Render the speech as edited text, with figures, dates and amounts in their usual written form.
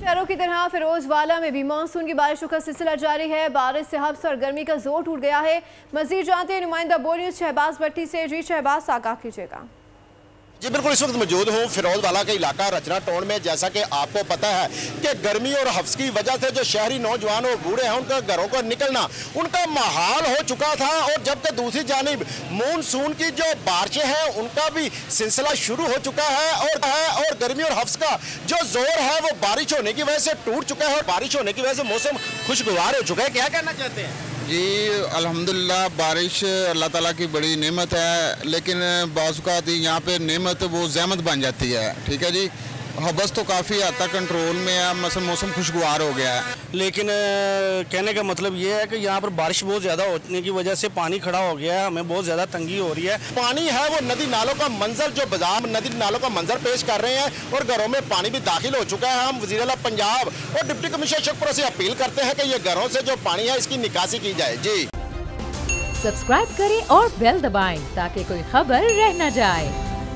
शहरों की तरह फिरोजवाला में भी मानसून की बारिशों का सिलसिला जारी है। बारिश से हब्स और गर्मी का जोर टूट गया है। मजीद जानते हैं नुमाइंदा बोल न्यूज़ शहबाज भट्टी से। जी शहबाज, आगाह कीजिएगा। जी बिल्कुल, इस वक्त मौजूद हूँ फिरोजवाला के इलाका रचना टाउन में। जैसा कि आपको पता है कि गर्मी और हफ्स की वजह से जो शहरी नौजवान और बूढ़े हैं उनका घरों को निकलना उनका महाल हो चुका था। और जबकि दूसरी जानिब मानसून की जो बारिशें हैं उनका भी सिलसिला शुरू हो चुका है और गर्मी और हफ्स का जो जोर है वो बारिश होने की वजह से टूट चुका है और बारिश होने की वजह से मौसम खुशगवार हो चुका है। क्या कहना चाहते हैं? जी अल्हम्दुलिल्लाह, बारिश अल्लाह ताला की बड़ी नेमत है, लेकिन बाज़ यहाँ पे नेमत वो ज़हमत बन जाती है। ठीक है जी, हबस तो काफ़ी हद तक कंट्रोल में है, मौसम खुशगवार हो गया है। लेकिन कहने का मतलब ये है कि यहाँ पर बारिश बहुत ज़्यादा होने की वजह से पानी खड़ा हो गया है, हमें बहुत ज़्यादा तंगी हो रही है। पानी है वो नदी नालों का मंजर, जो बाजार नदी नालों का मंजर पेश कर रहे हैं और घरों में पानी भी दाखिल हो चुका है। हम वज़ीर-ए-आला पंजाब और डिप्टी कमिश्नर शेखपुरा से अपील करते हैं कि ये घरों से जो पानी है इसकी निकासी की जाए। जी सब्सक्राइब करें और बेल दबाएं ताकि कोई खबर रह न जाए।